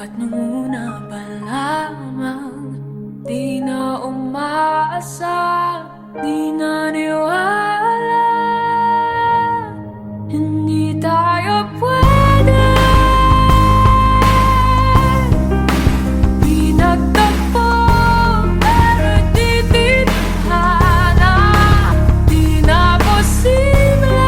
Dapat nung una pa lamang di na umaasa, di naniwala. Hindi tayo pwede. Di nagtagpo pero di tinadhana, di na posible.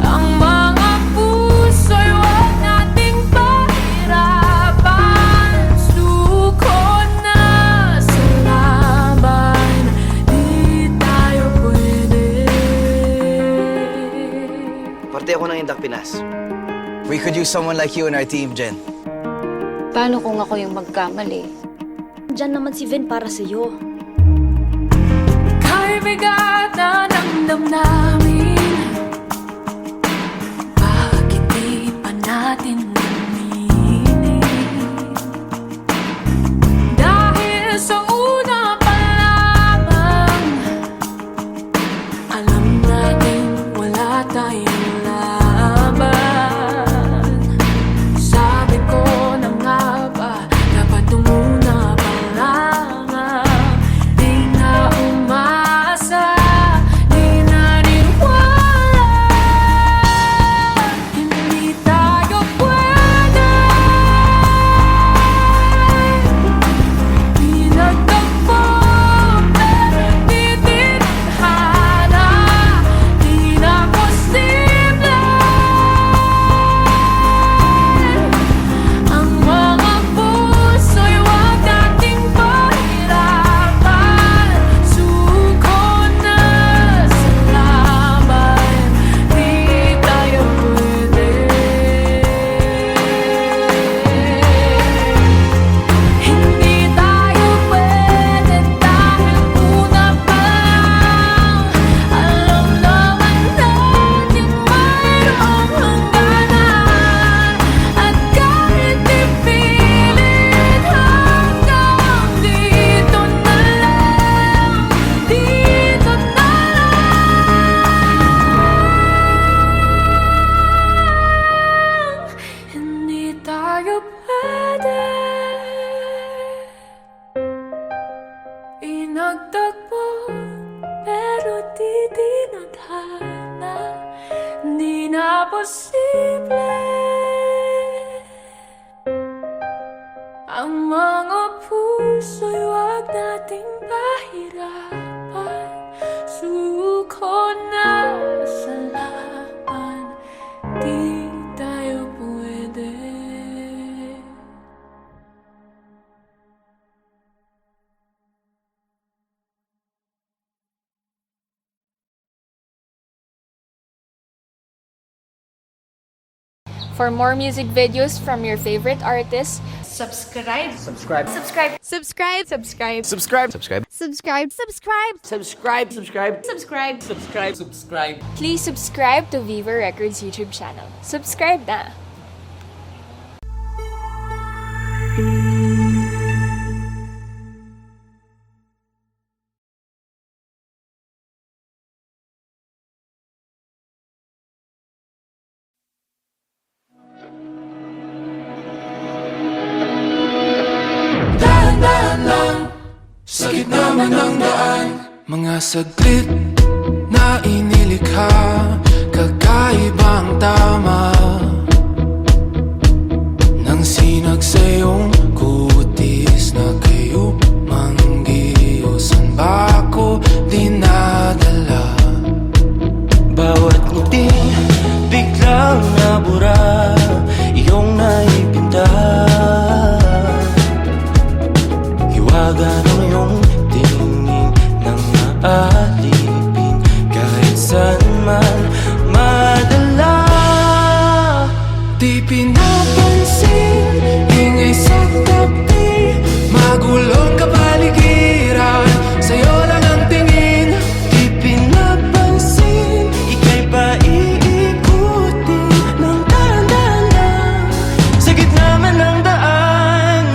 Ang mga puso'y huwag nating pahirapan. Suko na sa laban, di tayo pwede. Parte ako ng Indak Pinas. We could use someone like you in our team, Jen. Paano kung ako yung magkamali? Diyan naman si Vin para sa'yo. Kahit bigat na ng damdamin, bakit di pa natin aminin? Dahil sa una pa lamang, alam natin wala tayong laban. Sabi ko na nga ba, dapat nung una pa lamang di na umasa, di naniwala. Hindi tayo pwede. Di nagtagpo pero di tinadhana, di na posible. Ang mga puso'y huwag nating pahirapan. Suko na sa laban, di tayo pwede. Hindi tayo pwede dahil una pa lang, alam naman natin mayroong hangganan. At kahit ipilit hanggang dito na lang, dito na lang. Hindi tayo pwede. Inagtagpo pero di tinadhana, di na posible. Ang mga puso'y huwag nating pahirapan. Suko na sa laban, di tayo pwede. For more music videos from your favorite artists, Subscribe. subscribe. Subscribe. Subscribe. Subscribe. Subscribe. Subscribe. Subscribe. Please subscribe to Viva Records YouTube channel. Subscribe na! Dahan-dahan lang sa gitna man ng daan, mga saglit na inilikha, kakaibang tama nang sinag sa iyong kutis na kayo manggiyosan ba ako dinadala? Bawat ngiti biglang nabura, iyong naipinta. Hiwaga ng iyong tingin nang maalipin, kahit saan man madala. Di pinapansin, ingay sa tabi, magulong kapaligiran, sa'yo lang ang tingin. Di pinapansin, ika'y paiikutin ng dahan-dahan lang, sa gitna man ng daan.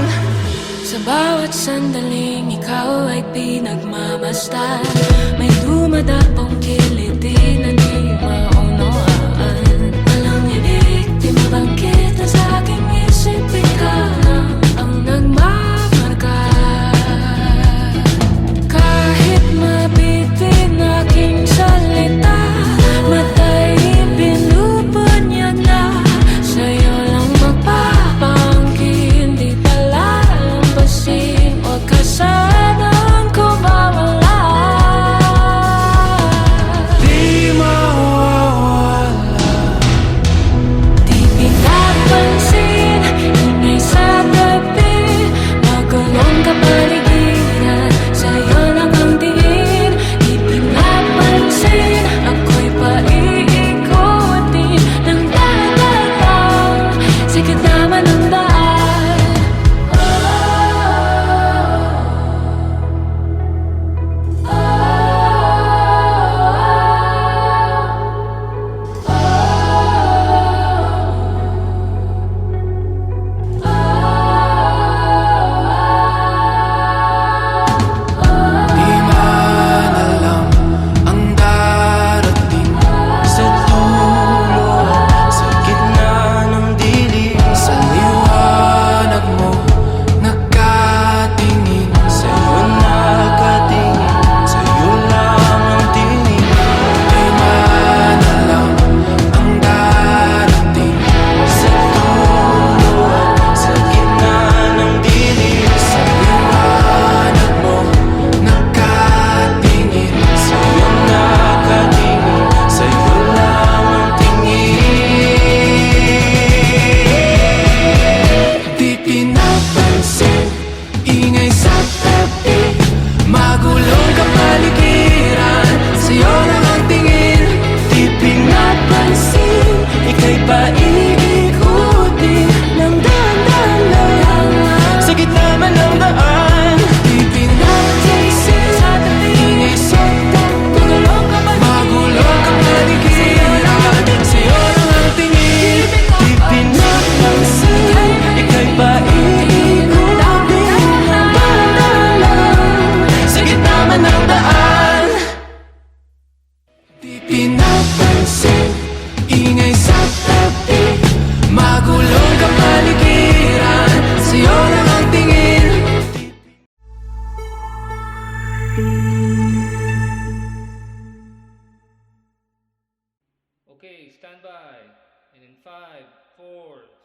Sa bawat sandaling ikaw ay pinagmamasdan, may dumadapong kiliti na di maunawaan. Walang ibig, di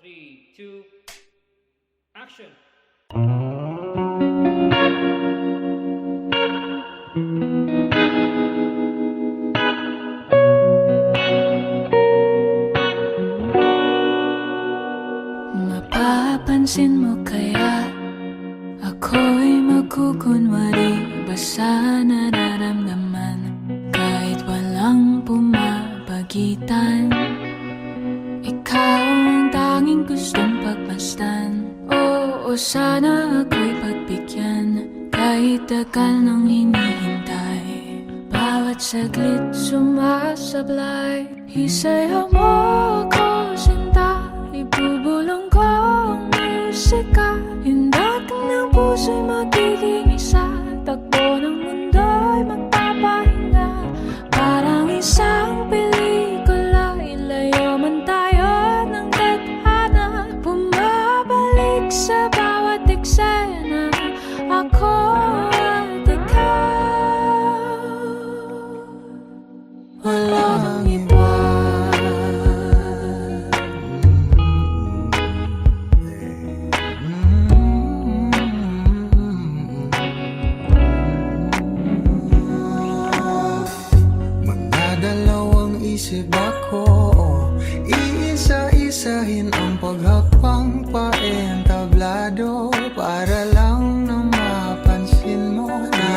3, 2, action! Mapapansin mo kaya ako'y magkukunwari ba sa nararamdaman kahit walang pumapagitan? Ikaw ang tanging gustong pagmasdan. Oo, sana ako'y pagbigyan kahit tagal nang hinihintay. Bawat saglit sumasablay. Isayaw mo ako, sinta. Ibubulong ko ang musika. Hindating ng puso'y magiging isa. Takbo ng mundo'y magpapahinga. Parang isang pelikula. Ilayo man tayo ng tadhana. Bumabalik sa bawat eksena. Ako at ikaw. Walang iba. Magdadalawang isip ako, iisa-isahin ang paghakbang paentablado para lang na mapansin mo na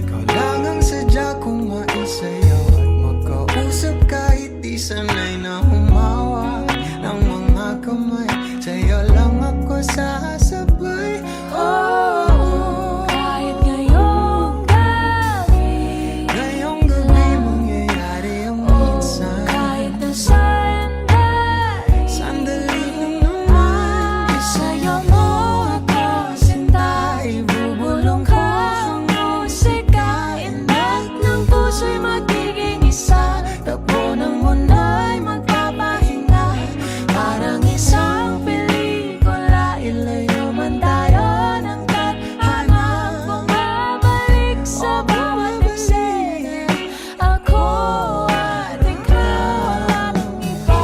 ikaw lang ang sadya kong maisayaw at magkausap kahit di sanay na humawak ng mga kamay. Sa'yo lang ako sasabay. Oh, Kahit ngayong gabi, ngayong gabi mangyayari ang minsan. kahit na sandali, Sandali lang naman. isayaw mo ako, sinta. Ibubulong ko ang musika. Indak ng puso'y magiging isa. Takbo ng mundo'y magpapahinga. Parang isang pelikula. Ilayo man tayo ng tadhana. Bumabalik sa bawat eksena. Ako at ikaw, walang iba.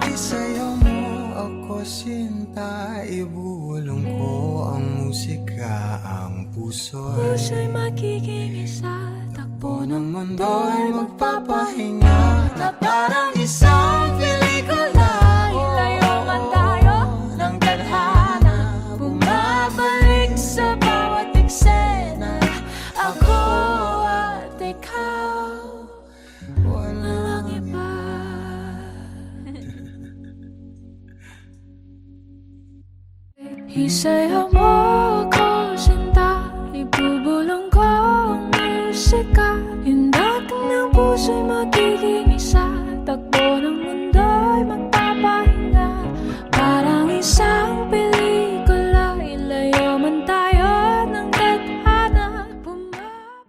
Isayaw mo ako, sinta. Ibulong ko ang musika. Ang puso'y Puso'y magiging isa. Takbo ng mundo'y magpapahinga na parang isang pelikula. Ilayo man tayo ng tadhana. Bumabalik sa bawat eksena. Ako at ikaw, walang iba. Isayaw mo ako, sinta. Ibubulong ko ang musika. Hindating ng puso'y magiging isa. Takbo ng mundo'y magpapahinga. Parang isang pelikula. Ilayo man tayo ng tadhana. Bumabalik.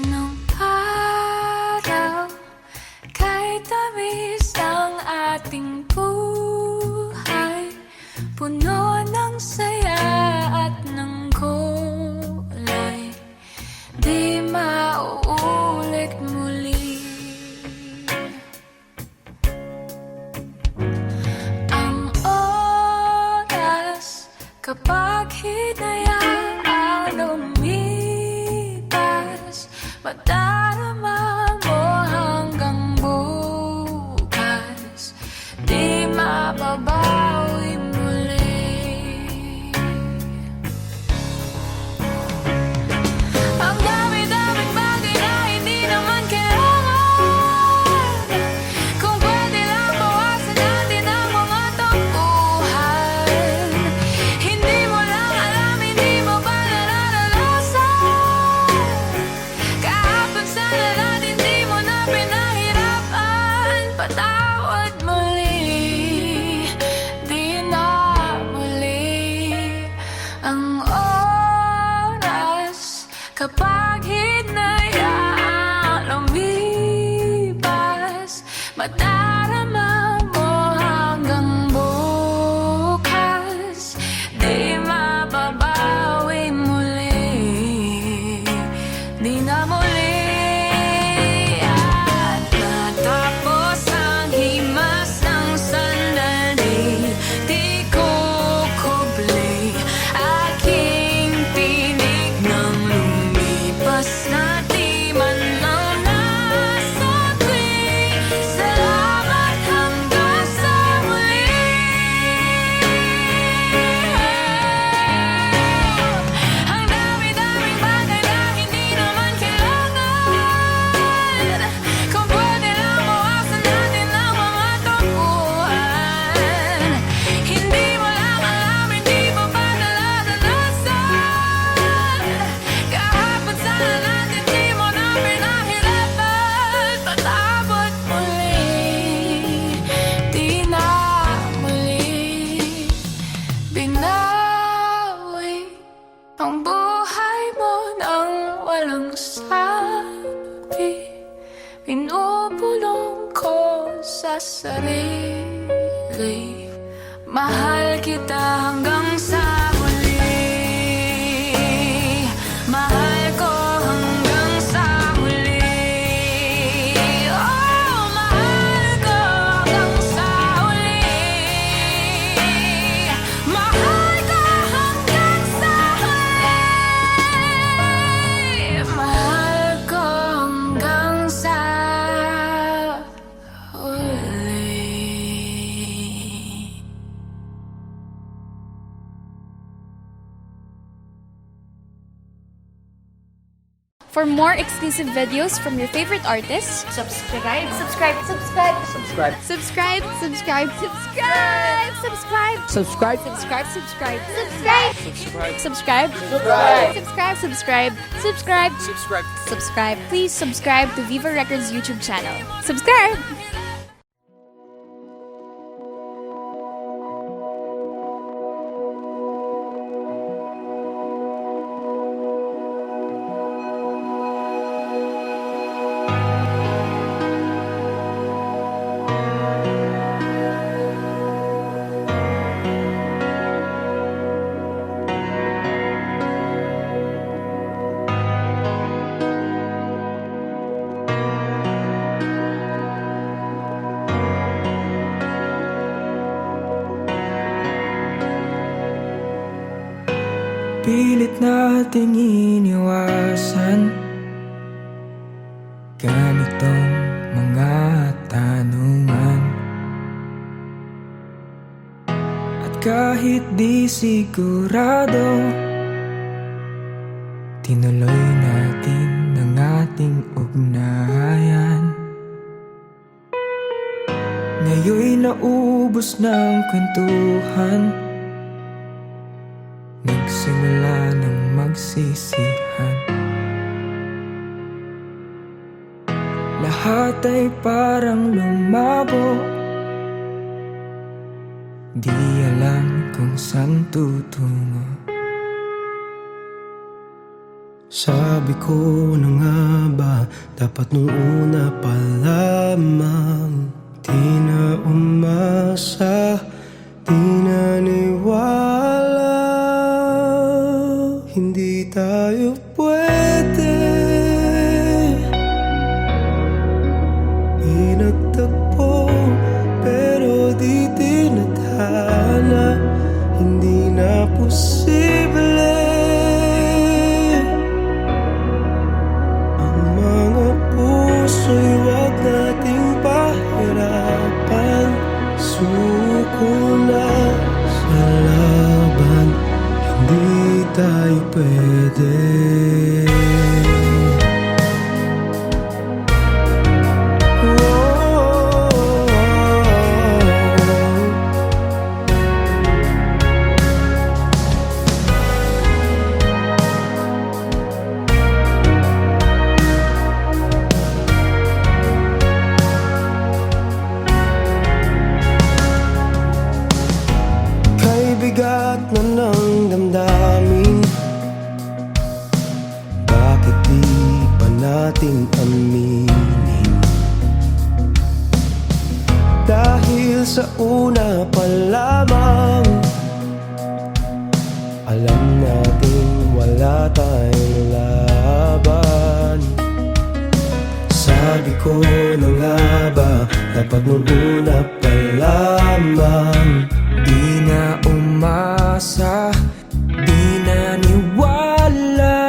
Nung araw, Kapag hinayaan lumipas, madarama mo hanggang bukas. Di mababawi muli, di na muli. At matapos ang himas ng sandali, di ko kubli aking tinig nang lumipas na di man lang nasabi. Salamat hanggang sa muli. Ang dami-daming bagay na hindi naman kailangan. Kung pwede lang mawasan natin ang mga tampuhan. Hindi mo lang alam, hindi mo pa naladalasan. Kahapon sana natin di mo na pinahirapan. Patapot muli, di na muli binawi ang buhay mo nang walang sabi. Pinupulong ko sa sarili, mahal kita hanggang sa huli. Mahal ko hanggang sa huli. Oh, mahal ko hanggang sa huli. Mahal ko hanggang sa huli. Mahal ko hanggang sa huli. For more exclusive videos from your favorite artists, Subscribe, subscribe, subscribe, subscribe, subscribe, subscribe, subscribe, subscribe, Subscribe. subscribe, subscribe, subscribe, subscribe, subscribe, subscribe, subscribe, subscribe. Please subscribe to Viva Records YouTube channel. Subscribe! Pilit nating iniwasan ganitong mga tanungan. At kahit di sigurado, tinuloy natin ang ating ugnayan. Ngayon'y naubos ng kwentuhan, nagsimula ng magsisihan. Lahat ay parang lumabo, di alam kung saan tutungo. Sabi ko na nga ba, dapat nung una pa lamang. Di na umasa, di naniwala. Hindi tayo pwede. Pinagtagpo pero di tinadhana. Hindi na posible. Ang mga puso'y wag nating pahirapan. Suko na sa laban, hindi tayo pwede. Bigat na ng damdamin, una pa lamang, alam nating wala tayong laban. Sabi ko na nga ba, dapat nung una pa lamang. Di na umasa, di na niwala.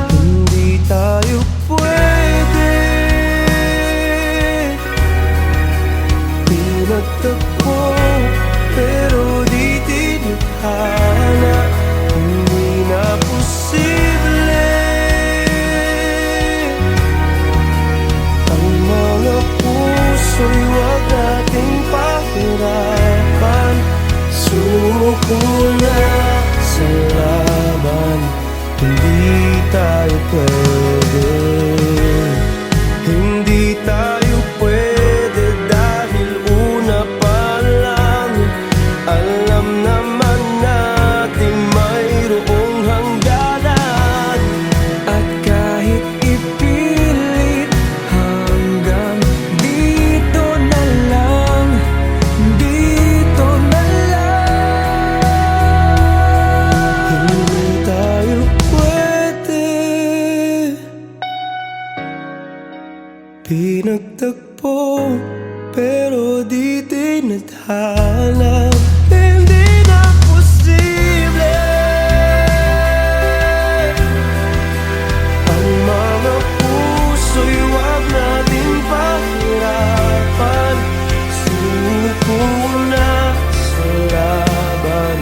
Hindi tayo pwede. Pinagtagpo pero di tinadhana. Hindi na posible. Ang mga puso'y wag nating pahirapan. Suko na sa laban. Hindi tayo pwede. Hindi tayo pwede dahil una pa lang alam naman natin mayroong hangganan. At kahit ipilit hanggang dito na lang, dito na lang. Hindi tayo pwede. Pinagtagpo pero di tinadhana. Hindi na posible. Ang mga puso'y wag nating pahirapan. Suko na sa laban.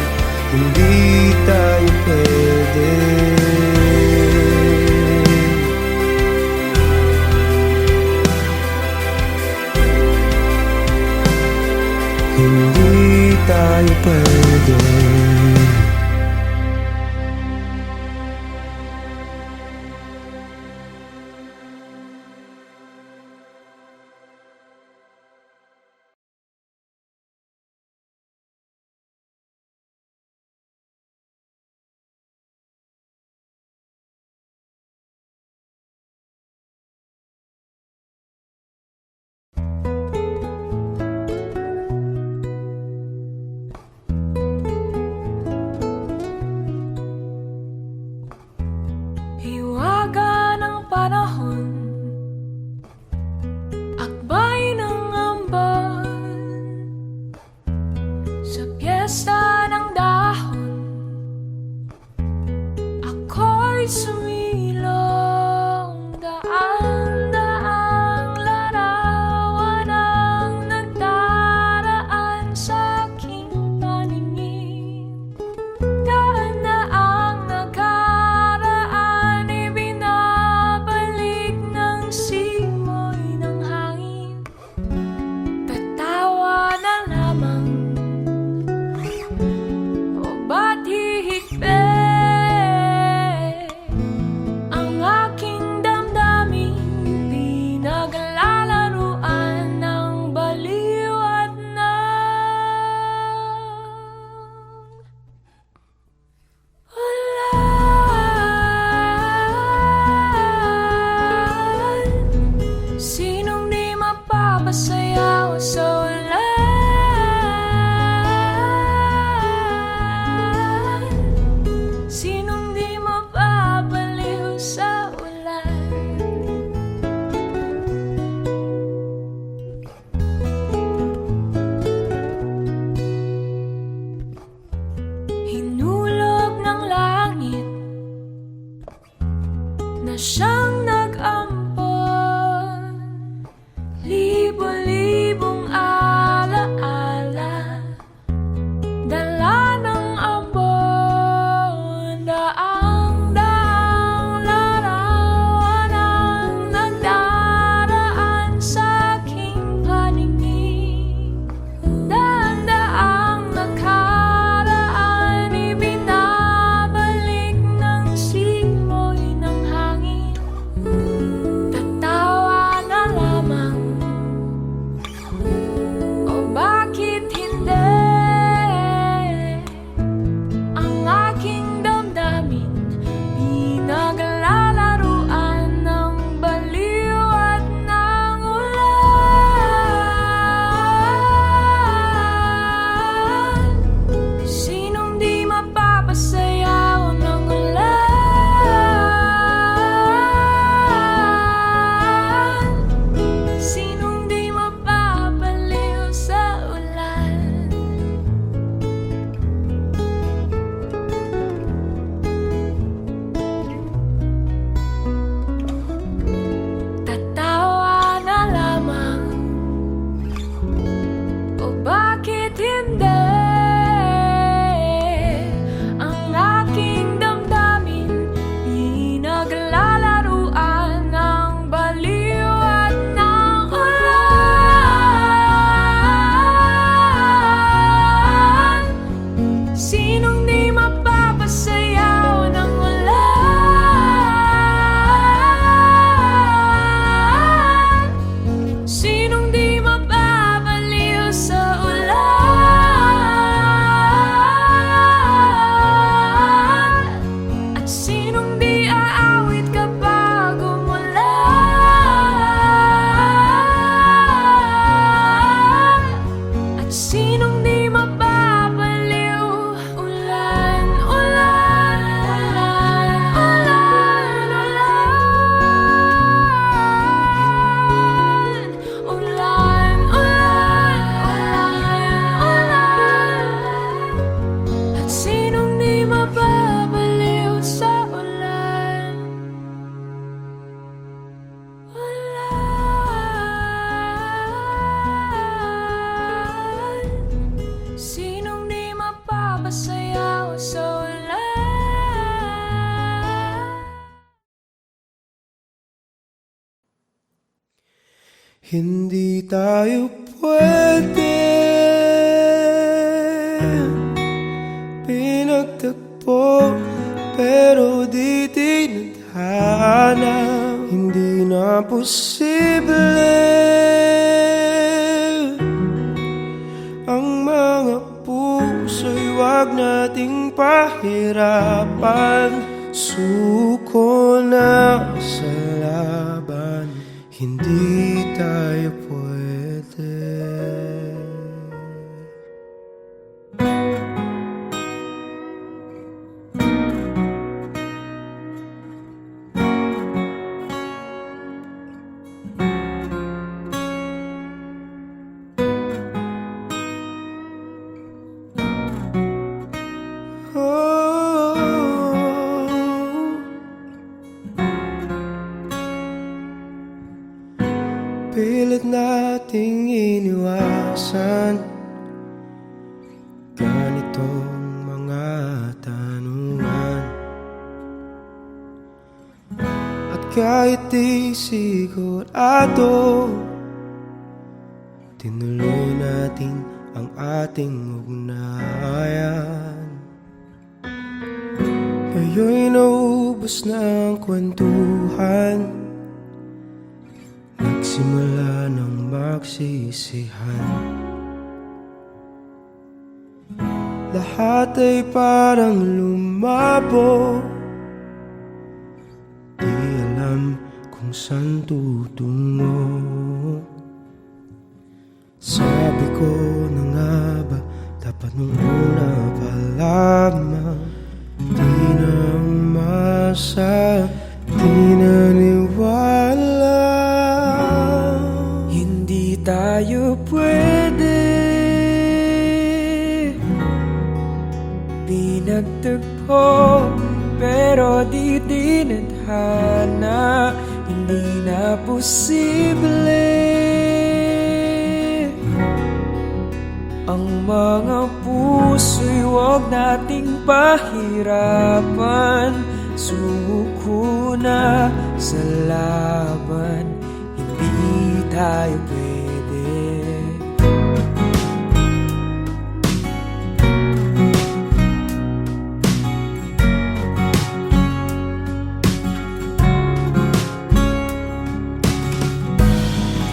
Hindi tayo pwede. Hindi tayo pwede. Hiwaga ng panahon, akbay ng ambon, sa piyesta ng dahon, ako'y sumilong. Daan-daang larawan ang nagdaraan sa aking paningin. Daan-daang nakaraan, ibinabalik ng simoy ng hangin. Tatawa na lamang, o ba't hihigpit ang aking damdamin? Pinaglalaruan ng baliw at ulan. Sinong di mapapasayaw sa ulan? Sinong di mapapaliw sa ulan? Hinulog ng langit na siyang nag-ampon. Libo-libong alaala, dala ng ambon. Daang-daang larawan ang nagdaraan sa aking paningin. Daan-daang nakaraan, ibinabalik ng simoy ng hangin. Hindi tayo pwede pinagtagpo, pero di tinadhana. Hindi na posible ang mga puso'y wag nating pahirapan. Suko na sa laban, hindi tayo pwede. Pilit nating iniwasan ganitong mga tanungan, at kahit di sigurado, tinuloy natin ang ating ugnayan. Ngayon'y naubos na ang kwentuhan, nagsimula ng magsisihan. Lahat ay parang lumabo, di alam kung saan tutungo. Sabi ko na nga ba, dapat nung una pa lamang, di na umasa, di naniwala. Hindi tayo pwede pinagtagpo, pero di tinadhana. Hindi na posible ang mga puso'y wag nating pahirapan. Suko na sa laban, hindi tayo pwede.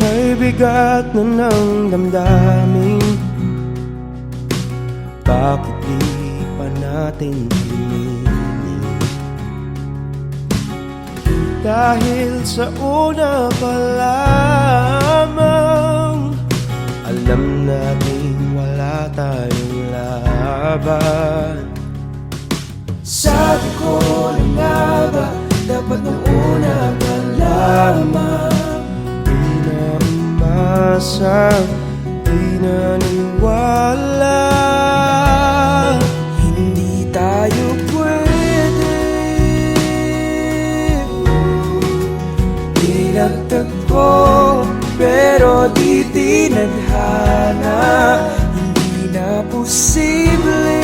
May bigat na ng damdamin, bakit di pa natin hinihin? Dahil sa una pa lamang, alam natin wala tayong laban. Sabi ko na nga ba, dapat nung una pa lamang, di na umasa, di naniwala. Hindi tayo pwede pinagtagpo, pero di tinadhana. Hindi na posible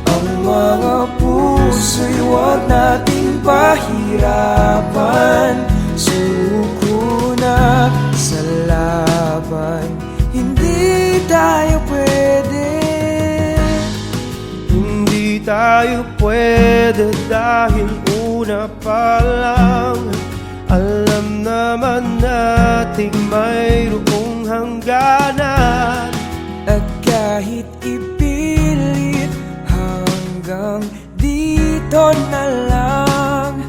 ang mga puso'y wag nating pahirapan. Suko na sa laban, hindi tayo pwede. Hindi tayo pwede dahil una pa lang, alam naman nating mayroong hangganan. At kahit ipilit, hanggang dito na lang,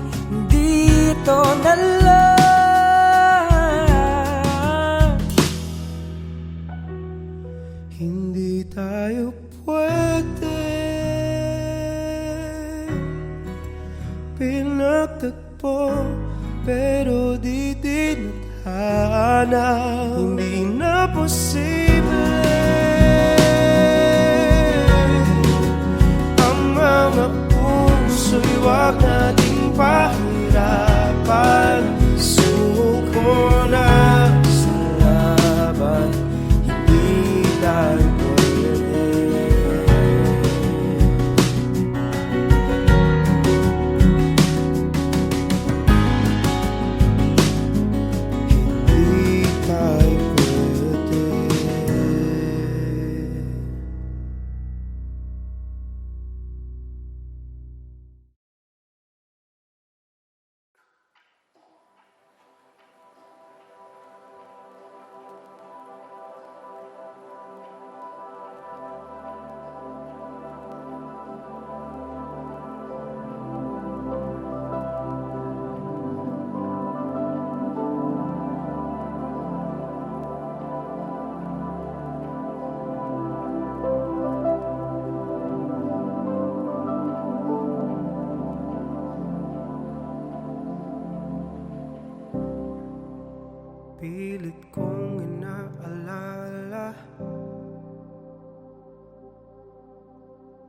dito na lang. Hindi tayo pwede pinagtagpo, pero di tinadhana. Hindi na posible ang mga puso'y wag nating pahirapan. Suko na sa laban, hindi tayo pwede.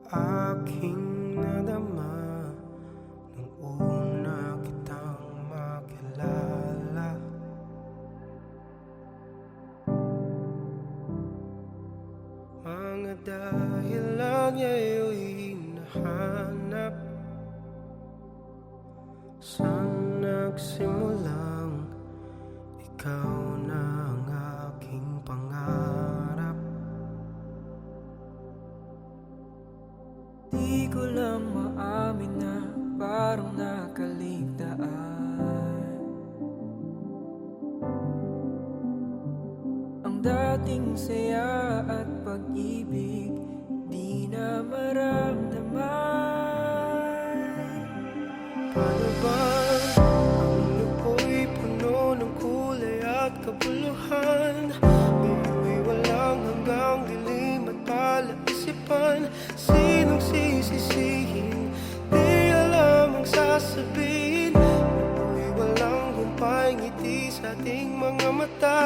aking nadama nung una kitang makilala. Mga dahilan ngayon'y hinahanap saan nagsimulang ikaw na ang aking pangarap. Di ko lang maamin na parang nakaligtaan ang dating saya at pag-ibig di na maramdaman. Paano ba ang loo'y puno ng kulay at kabuluhan? Ngayon'y walang hanggang dilim at palaisipan. Sinong sisisihin? Di alam ang sasabihin. Ngayon'y walang humpay ngiti sa ating mga mata.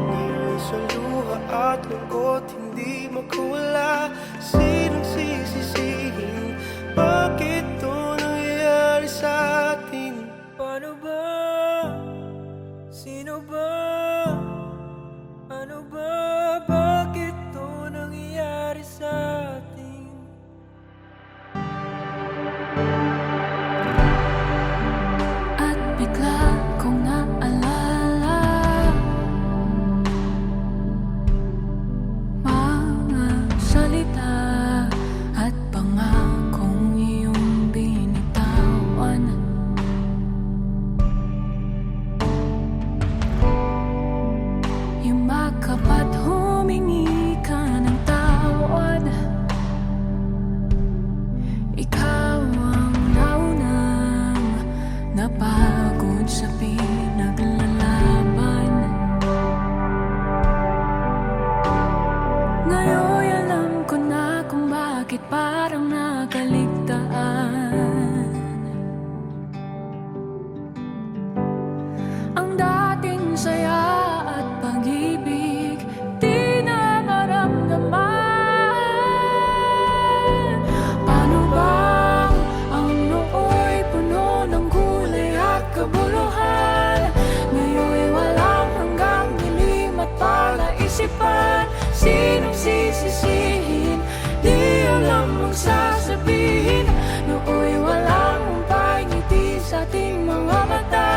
Ngayon sa luha at lungkot hindi makawala. Sinong sisisihin? Bakit ito nangyayari sa atin? Paano ba? Sino ba? Ano ba? Bakit ito nangyayari sa atin? At bigla kong naalala mga salita at pangakong iyong binitawan. Yumakap at humingi ka ng tawad. Ikaw ang naunang napagod sa pinaglalaban. Ngayon alam ko na kung bakit parang nakaligtaan ang dating saya at pag-ibig di na maramdaman. Paano bang ang noo'y puno ng kulay at kabuluhan? Ngayon'y walang hanggang dilim at palaisipan. Sinong sisisihin? Di alam ang sasabihin. Noo'y walang humpay ngiti sa ating mga mata.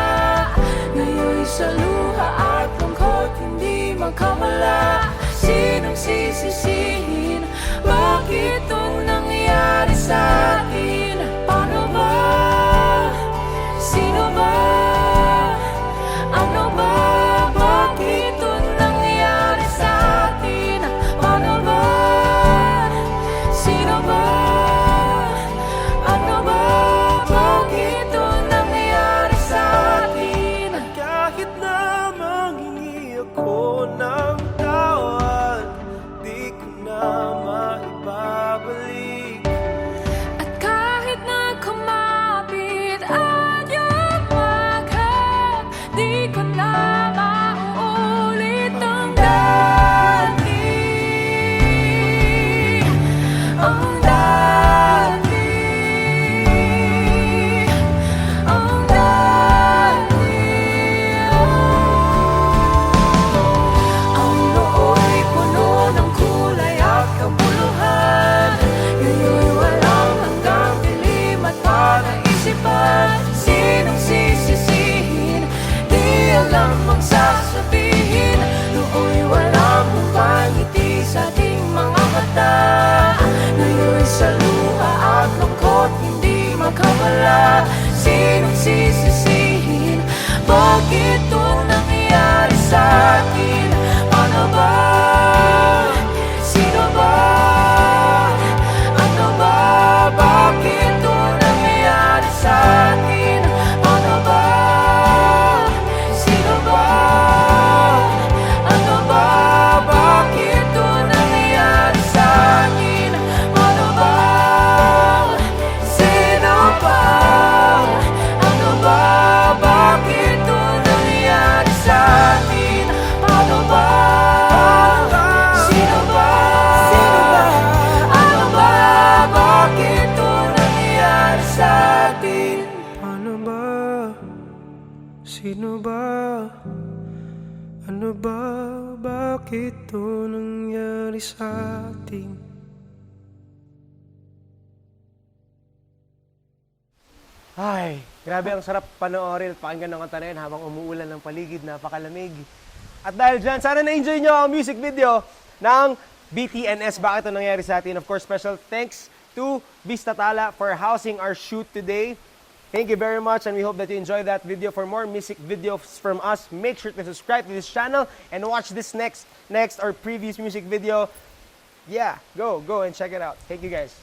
Ngayon'y sa luha at lungkot hindi makawala. Sinong sisisihin? Bakit itong nangyayari sa atin? Paano ba? Sino ba? Ano ba? Bakit itong nangyayari sa atin? Paano ba? Sino ba? Ano ba? Bakit itong nangyayari sa atin? Kahit na manghingi ako ng tawad, di ko na maibabalik. At kahit na kumapit at yumaghap, di ko na mauulit ang dati. Ang dati. Ang dati. Ang noo'y puno ng kulay at kabuluhan. Ngayon'y walang hanggang dilim at palaisipan. Sinong sisisihin? Di alam ang sasabihin. Noo'y walang humpay ngiti sa ating mga mata. Ngayon'y sa luha at lungkot hindi makawala. Sinong sisisihin? Bakit ito nangyayari sa atin? Paano ba? Sino ba? Ano ba? Bakit ito nangyayari sa atin? Paano ba? Sino ba? Ano ba? Bakit ito nangyayari sa atin? Paano ba? Sino ba? Ano ba? Bakit ito nangyayari Sino ba? Ano ba? Bakit to nangyari sa atin? Ay, grabe ang sarap panoorin at pakinggan ng kanta na yun habang umuulan ng paligid, napakalamig. At dahil dyan, sana na-enjoy nyo ang music video ng BTNS, Bakit Ito Nangyari Sa Atin. Of course, special thanks to Vista Tala for housing our shoot today. Thank you very much, and we hope that you enjoyed that video. For more music videos from us, make sure to subscribe to this channel and watch this next or previous music video. Yeah, go and check it out. Thank you guys.